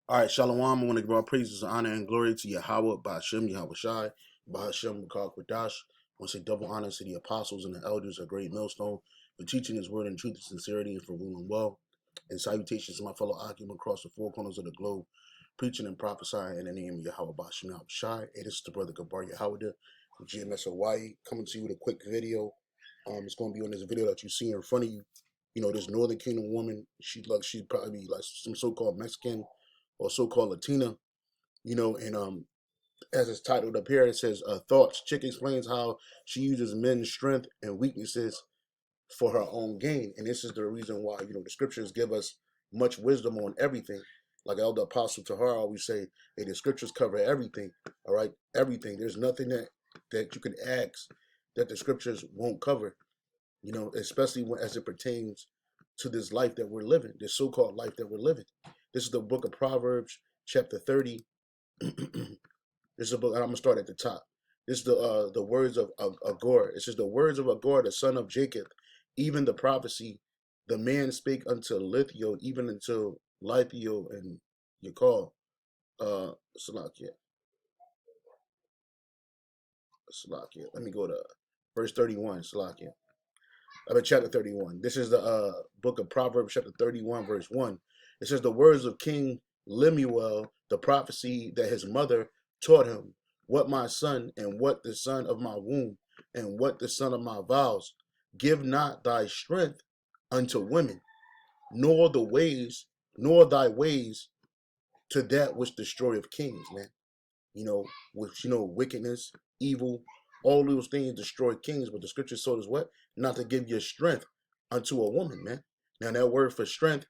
All right, Shalom. I want to give all praises, honor, and glory to Yahweh, Ba'ashem, Yahweh Shai, Ba'ashem, Makar Kwadash. I want to say double honor to the apostles and the elders, a great millstone, for teaching his word in truth and sincerity and for ruling well. And salutations to my fellow Akim across the four corners of the globe, preaching and prophesying in the name of Yahweh, Ba'ashem, Yahweh Shai. It is the brother Gabar Yahweh from GMS Hawaii, coming to you with a quick video. It's going to be on this video that you see in front of you. You know, this Northern Kingdom woman, she'd probably be like some so-called Mexican or so-called Latina, and as it's titled up here, it says thoughts. Chick explains how she uses men's strength and weaknesses for her own gain, and this is the reason why the scriptures give us much wisdom on everything. Like Elder Apostle Tahar always say, hey, the scriptures cover everything. All right, everything. There's nothing that you can ask that the scriptures won't cover. Especially as it pertains to this life that we're living, this so-called life that we're living. This is the book of Proverbs, chapter 30. This is a book, and I'm gonna start at the top. This is the words of Agur. It says, the words of Agur, the son of Jacob, even the prophecy, the man spake unto Lithio, even until Lithio and Yakal. Salakia. Let me go to verse 31. Salakia. Chapter 31. This is the book of Proverbs, chapter 31, verse 1. It says, the words of King Lemuel, the prophecy that his mother taught him, what my son, and what the son of my womb, and what the son of my vows. Give not thy strength unto women, nor thy ways to that which destroyeth kings, man. Wickedness, evil, all those things destroy kings. But the scripture told us what? Not to give your strength unto a woman, man. Now that word for strength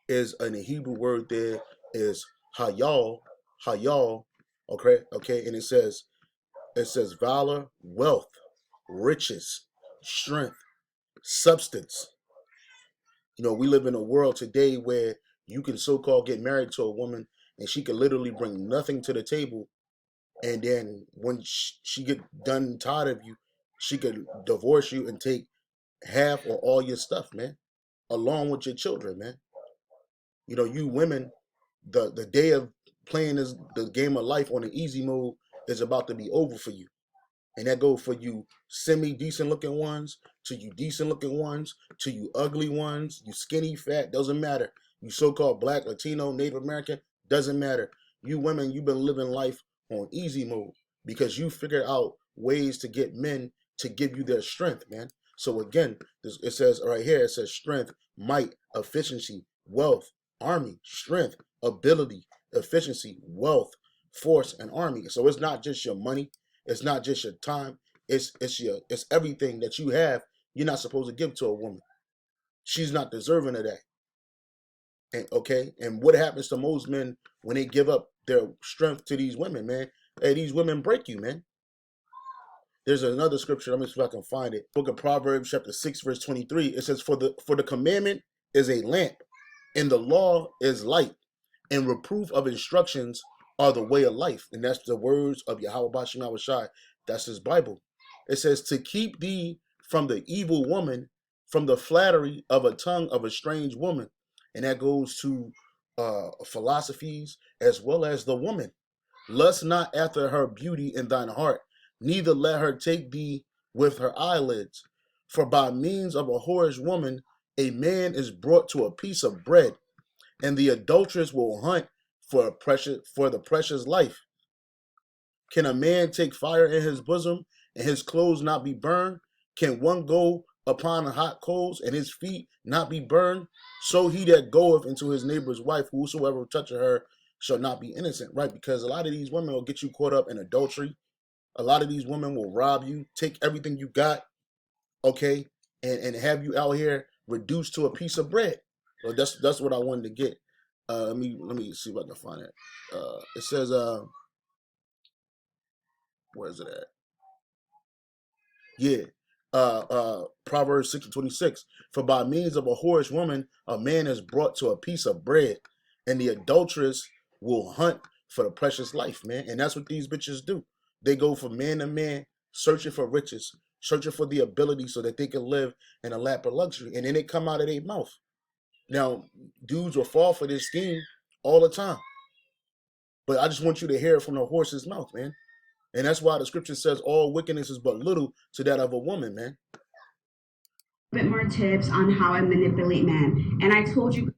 is in the Hebrew word there is hayal, okay, and it says valor, wealth, riches, strength, substance. We live in a world today where you can so-called get married to a woman and she can literally bring nothing to the table. And then when she get done tired of you, she could divorce you and take half or all your stuff, man, along with your children, man. You women, the day of playing the game of life on the easy mode is about to be over for you. And that goes for you semi-decent looking ones, to you decent looking ones, to you ugly ones, you skinny, fat, doesn't matter. You so-called black, Latino, Native American, doesn't matter. You women, you've been living life on easy mode because you figured out ways to get men to give you their strength, man. So again, it says right here, it says strength, might, efficiency, wealth, army, strength, ability, efficiency, wealth, force, and army. So it's not just your money. It's not just your time. It's everything that you have. You're not supposed to give to a woman. She's not deserving of that. And what happens to most men when they give up their strength to these women, man? Hey, these women break you, man. There's another scripture. Let me see if I can find it. Book of Proverbs, chapter 6, verse 23. It says, For the commandment is a lamp, and the law is light, and reproof of instructions are the way of life. And that's the words of Yahweh Bashim Yahweh Shai. That's his Bible. It says, to keep thee from the evil woman, from the flattery of a tongue of a strange woman. And that goes to philosophies as well as the woman. Lust not after her beauty in thine heart, neither let her take thee with her eyelids. For by means of a whorish woman, a man is brought to a piece of bread, and the adulteress will hunt for the precious life. Can a man take fire in his bosom and his clothes not be burned? Can one go upon the hot coals and his feet not be burned? So he that goeth into his neighbor's wife, whosoever toucheth her shall not be innocent, right? Because a lot of these women will get you caught up in adultery. A lot of these women will rob you, take everything you got, okay, and have you out here reduced to a piece of bread. So that's what I wanted to get. Let me see if I can find it. It says, where is it at? Yeah. Proverbs 6:26. For by means of a whorish woman, a man is brought to a piece of bread, and the adulteress will hunt for the precious life, man. And that's what these bitches do. They go from man to man, searching for riches, searching for the ability so that they can live in a lap of luxury. And then they come out of their mouth. Now, dudes will fall for this scheme all the time. But I just want you to hear it from the horse's mouth, man. And that's why the scripture says all wickedness is but little to that of a woman, man. Bit more tips on how I manipulate men. And I told you,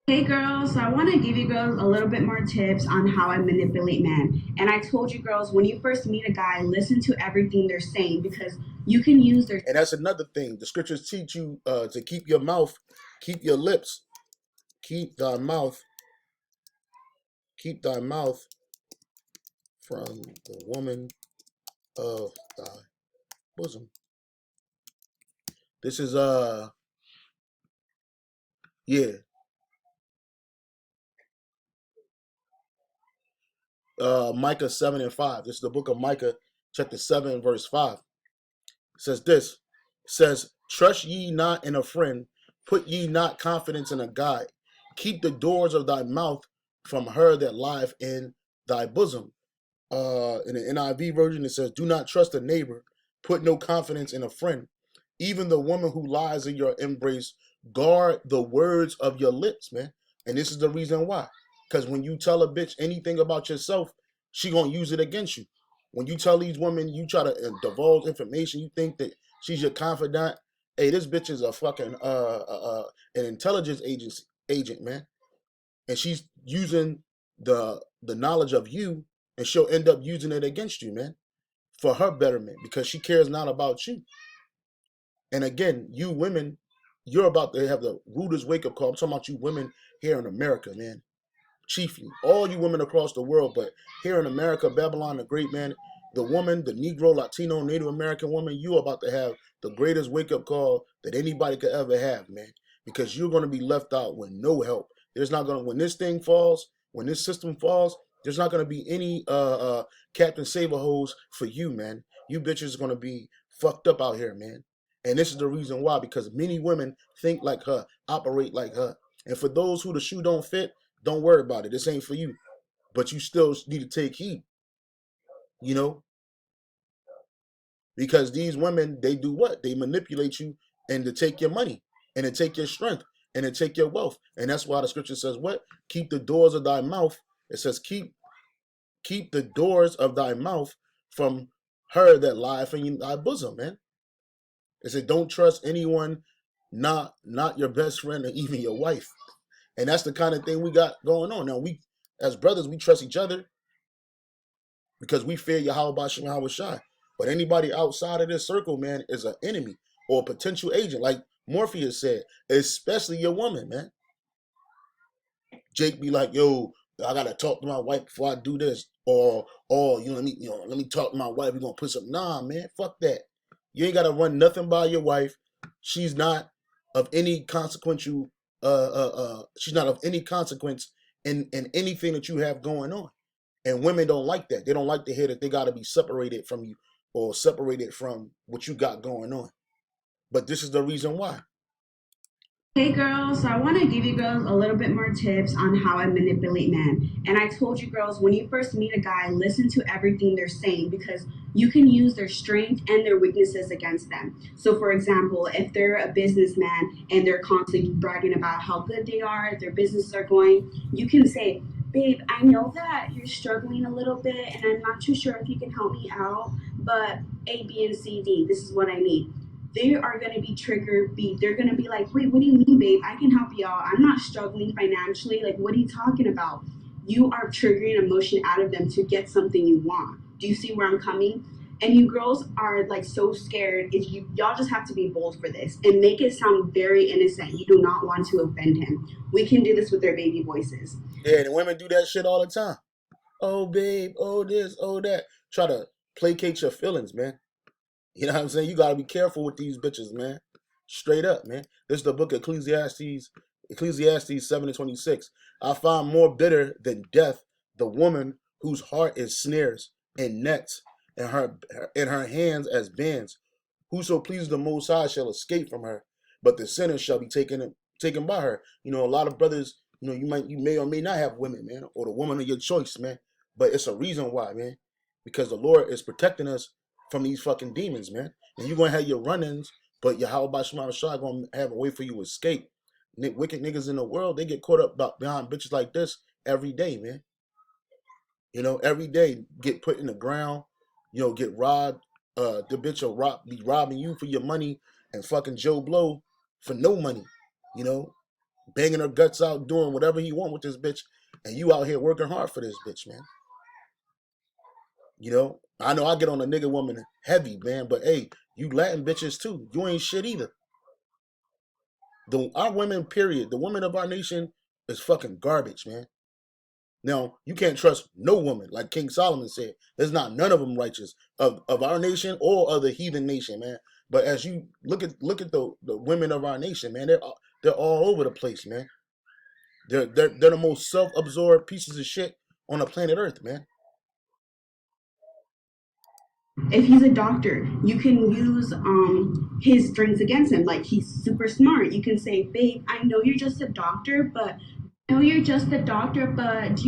hey girls, so I want to give you girls a little bit more tips on how I manipulate men. And I told you girls, when you first meet a guy, listen to everything they're saying because you can use their. And that's another thing. The scriptures teach you to keep your mouth, keep your lips, keep thy mouth, keep thy mouth from the woman of thy bosom. This is yeah. Micah 7:5. This is the book of Micah, chapter 7, verse 5. It says this. It says, trust ye not in a friend, put ye not confidence in a guide. Keep the doors of thy mouth from her that lieth in thy bosom. In the NIV version, it says, do not trust a neighbor, put no confidence in a friend. Even the woman who lies in your embrace, guard the words of your lips, man. And this is the reason why. Because when you tell a bitch anything about yourself, she gonna use it against you. When you tell these women, you try to divulge information, you think that she's your confidant. Hey, this bitch is a fucking an intelligence agent, man. And she's using the knowledge of you, and she'll end up using it against you, man, for her betterment because she cares not about you. And again, you women, you're about to have the rudest wake up call. I'm talking about you women here in America, man. Chiefly, all you women across the world, but here in America, Babylon the Great, man, the woman, the Negro, Latino, Native American woman, you are about to have the greatest wake up call that anybody could ever have, man, because you're going to be left out with no help. There's not going to, when this thing falls, when this system falls, there's not going to be any Captain Saber hose for you, man. You bitches are going to be fucked up out here, man. And this is the reason why, because many women think like her, operate like her. And for those who the shoe don't fit, don't worry about it. This ain't for you. But you still need to take heed, you know, because these women, they do what? They manipulate you and to take your money and to take your strength and to take your wealth. And that's why the scripture says what? Keep the doors of thy mouth. It says keep the doors of thy mouth from her that lieth in thy bosom, man. It said don't trust anyone, not your best friend or even your wife. And that's the kind of thing we got going on. Now we as brothers, we trust each other because we fear Yahweh Shem Yahweh Shai. But anybody outside of this circle, man, is an enemy or a potential agent, like Morpheus said, especially your woman, man. Jake be like, yo, I gotta talk to my wife before I do this. Or let me talk to my wife, we're gonna put some man, fuck that. You ain't gotta run nothing by your wife. She's not of any consequential she's not of any consequence in anything that you have going on. And women don't like that. They don't like to hear that they got to be separated from you or separated from what you got going on. But this is the reason why. Hey girls, so I want to give you girls a little bit more tips on how I manipulate men. And I told you girls, when you first meet a guy, listen to everything they're saying because you can use their strength and their weaknesses against them. So, for example, if they're a businessman and they're constantly bragging about how good they are, their businesses are going, you can say, babe, I know that you're struggling a little bit and I'm not too sure if you can help me out, but A, B, and C, D, this is what I need. They are going to be triggered. They're going to be like, wait, what do you mean, babe? I can help y'all. I'm not struggling financially. Like, what are you talking about? You are triggering emotion out of them to get something you want. Do you see where I'm coming? And you girls are like so scared. If y'all just have to be bold for this and make it sound very innocent. You do not want to offend him. We can do this with their baby voices. Yeah, and women do that shit all the time. Oh, babe, oh, this, oh, that. Try to placate your feelings, man. You know what I'm saying? You got to be careful with these bitches, man. Straight up, man. This is the book of Ecclesiastes 7:26. I find more bitter than death the woman whose heart is snares and nets, and her in her hands as bands. Whoso pleases the Most High shall escape from her, but the sinner shall be taken by her. You know, a lot of brothers, you may or may not have women, man, or the woman of your choice, man. But it's a reason why, man, because the Lord is protecting us from these fucking demons, man. And you're gonna have your run-ins, but Yahweh Shema Shai gonna have a way for you to escape. wicked niggas in the world, they get caught up behind bitches like this every day, man. Every day get put in the ground, get robbed. The bitch will be robbing you for your money and fucking Joe Blow for no money. You know, banging her guts out, doing whatever he want with this bitch, and you out here working hard for this bitch, man. I know I get on a nigga woman heavy, man, but hey, you Latin bitches too. You ain't shit either. Our women, period, the women of our nation is fucking garbage, man. Now, you can't trust no woman, like King Solomon said. There's not none of them righteous of our nation or of the heathen nation, man. But as you look at the women of our nation, man, they're all over the place, man. They're the most self-absorbed pieces of shit on the planet Earth, man. If he's a doctor, you can use his strengths against him. Like, he's super smart. You can say, babe, I know you're just a doctor, but do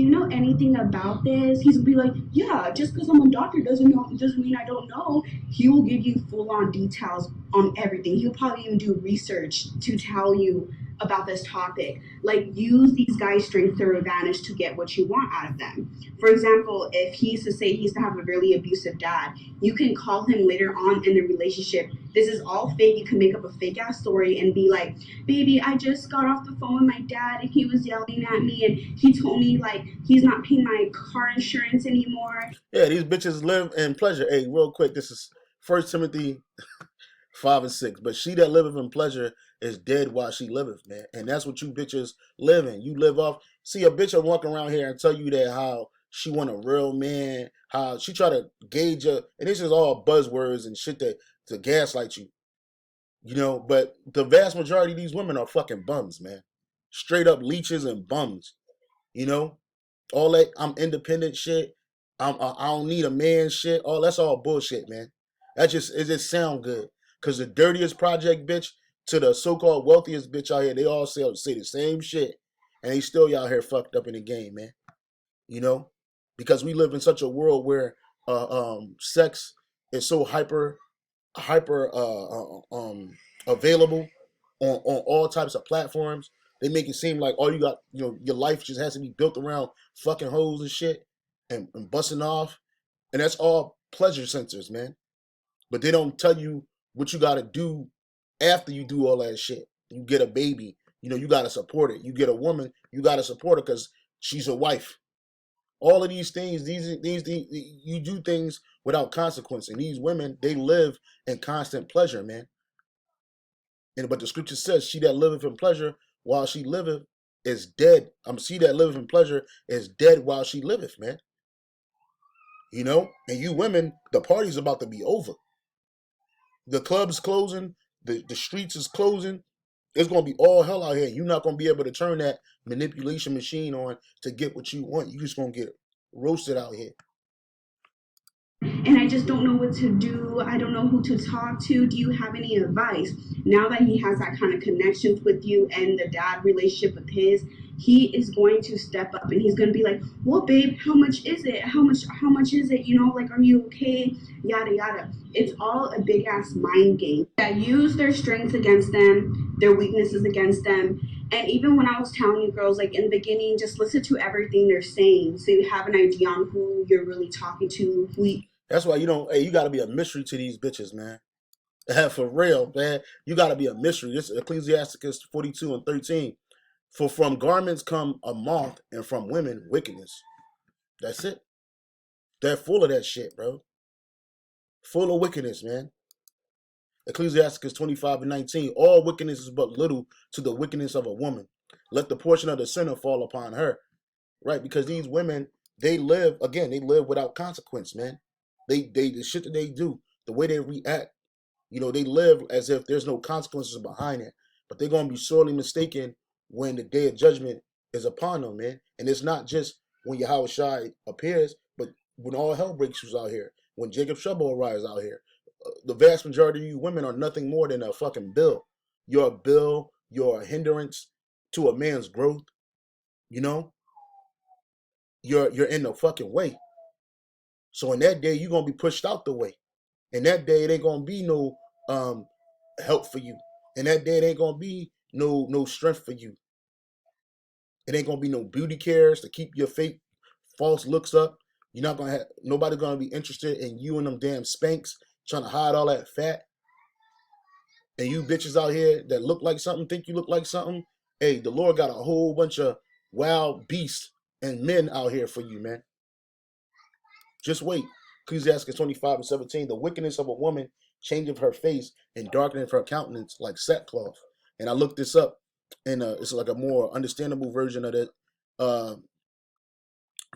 you know anything about this? He's gonna be like, yeah, just because I'm a doctor doesn't mean I don't know. He will give you full on details on everything. He'll probably even do research to tell you about this topic. Like, use these guys' strengths to their advantage to get what you want out of them. For example, if he used to say he used to have a really abusive dad, you can call him later on in the relationship. This is all fake. You can make up a fake ass story and be like, baby, I just got off the phone with my dad and he was yelling at me and he told me like he's not paying my car insurance anymore. Yeah, these bitches live in pleasure. Hey, real quick, this is First Timothy 5 and 6. But she that liveth in pleasure is dead while she liveth, man. And that's what you bitches live in. You live off. See, a bitch will walk around here and tell you that how she want a real man, how she try to gauge you, and this is all buzzwords and shit to gaslight you. But the vast majority of these women are fucking bums, man. Straight up leeches and bums. You know, all that I'm independent shit. I don't need a man shit. All that's all bullshit, man. It just sound good. Cause the dirtiest project bitch to the so-called wealthiest bitch out here, they all say the same shit, and they still out here fucked up in the game, man. You know, because we live in such a world where sex is so hyper available on all types of platforms. They make it seem like all you got, your life just has to be built around fucking hoes and shit and busting off. And that's all pleasure centers, man. But they don't tell you what you got to do after you do all that shit. You get a baby, you got to support it. You get a woman, you got to support her because she's a wife. All of these things, these you do things without consequence. And these women, they live in constant pleasure, man. But the scripture says, she that liveth in pleasure while she liveth is dead. She that liveth in pleasure is dead while she liveth, man. And you women, the party's about to be over. The club's closing, the streets is closing. It's gonna be all hell out here. You're not gonna be able to turn that manipulation machine on to get what you want. You just gonna get roasted out here. And I just don't know what to do. I don't know who to talk to. Do you have any advice? Now that he has that kind of connections with you and the dad relationship with his, he is going to step up and he's going to be like, well, babe, how much is it? How much is it? Like, are you okay? Yada, yada. It's all a big ass mind game that use their strengths against them, their weaknesses against them. And even when I was telling you girls, like in the beginning, just listen to everything they're saying so you have an idea on who you're really talking to, That's why you got to be a mystery to these bitches, man. For real, man. You got to be a mystery. This is Ecclesiasticus 42:13. For from garments come a moth, and from women wickedness. That's it. They're full of that shit, bro. Full of wickedness, man. Ecclesiasticus 25:19. All wickedness is but little to the wickedness of a woman. Let the portion of the sinner fall upon her. Right? Because these women, they live without consequence, man. The shit that they do, the way they react, they live as if there's no consequences behind it. But they're gonna be sorely mistaken when the day of judgment is upon them, man. And it's not just when Yahweh Shai appears, but when all hell breaks loose out here, when Jacob's trouble arrives out here. The vast majority of you women are nothing more than a fucking bill. You're a bill, you're a hindrance to a man's growth, you know? You're in the fucking way. So in that day, you're gonna be pushed out the way. In that day, it ain't gonna be no help for you. In that day, it ain't gonna be no strength for you. It ain't gonna be no beauty cares to keep your fake false looks up. You're not gonna have nobody gonna be interested in you and them damn spanks trying to hide all that fat. And you bitches out here that look like something, think you look like something. Hey, the Lord got a whole bunch of wild beasts and men out here for you, man. Just wait. Ecclesiastes 25:17. The wickedness of a woman changeth her face and darkeneth her countenance like sackcloth. And I looked this up, and it's like a more understandable version of it. Uh,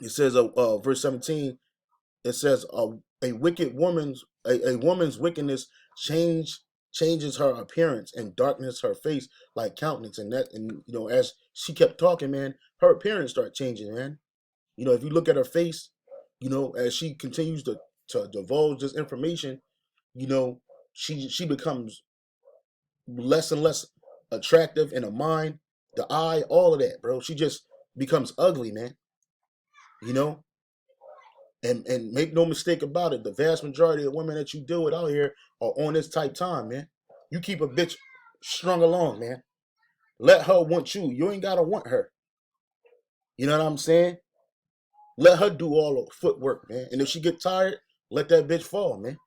it says, verse 17. It says, a wicked woman's a woman's wickedness changes her appearance and darkness her face like countenance. And as she kept talking, man, her appearance started changing, man. If you look at her face, as she continues to divulge this information, she becomes less and less attractive in the mind, the eye, all of that, bro. She just becomes ugly, man. You know, and make no mistake about it, the vast majority of women that you deal with out here are on this type time, man. You keep a bitch strung along, man. Let her want you. You ain't gotta want her. You know what I'm saying? Let her do all the footwork, man. And if she get tired, let that bitch fall, man.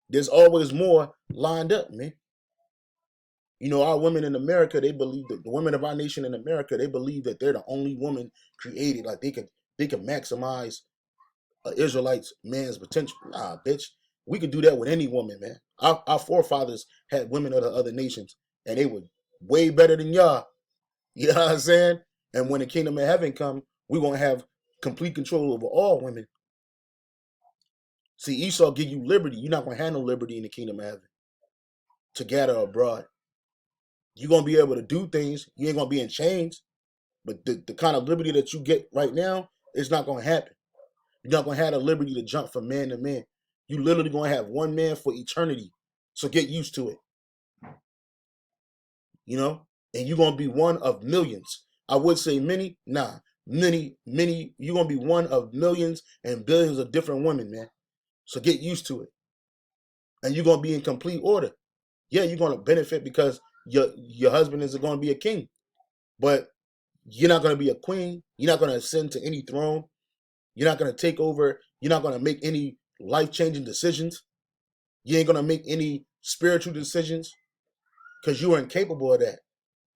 There's always more lined up, man. Our women in America, they believe that the women of our nation in America, they believe that they're the only woman created. Like they could maximize an Israelite's man's potential. Nah, bitch. We could do that with any woman, man. Our forefathers had women of the other nations, and they were way better than y'all. You know what I'm saying? And when the kingdom of heaven come, we're gonna have complete control over all women. See, Esau give you liberty. You're not gonna have no liberty in the kingdom of heaven to gather abroad. You're gonna be able to do things. You ain't gonna be in chains, but the kind of liberty that you get right now, it's not gonna happen. You're not gonna have the liberty to jump from man to man. You literally gonna have one man for eternity. So get used to it. And you're gonna be one of millions. I would say many, nah, many. You're gonna be one of millions and billions of different women, man. So get used to it. And you're gonna be in complete order. Yeah, you're gonna benefit because your husband is gonna be a king, but you're not gonna be a queen. You're not gonna ascend to any throne. You're not gonna take over. You're not gonna make any life-changing decisions. You ain't gonna make any spiritual decisions because you are incapable of that.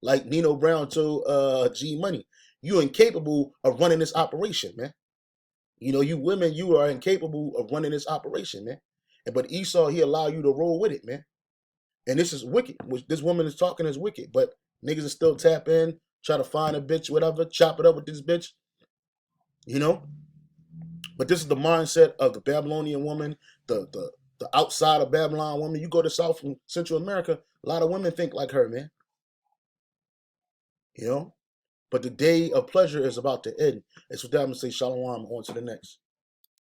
Like Nino Brown told G Money, you're incapable of running this operation, man. You women, you are incapable of running this operation, man. But Esau, he allow you to roll with it, man. And this is wicked. Which this woman is talking is wicked, but niggas is still tap in, try to find a bitch, whatever, chop it up with this bitch, you know. But this is the mindset of the Babylonian woman, the outside of Babylon woman. You go to South and Central America, a lot of women think like her, man. But the day of pleasure is about to end. It's with that I'm gonna say shalom, on to the next.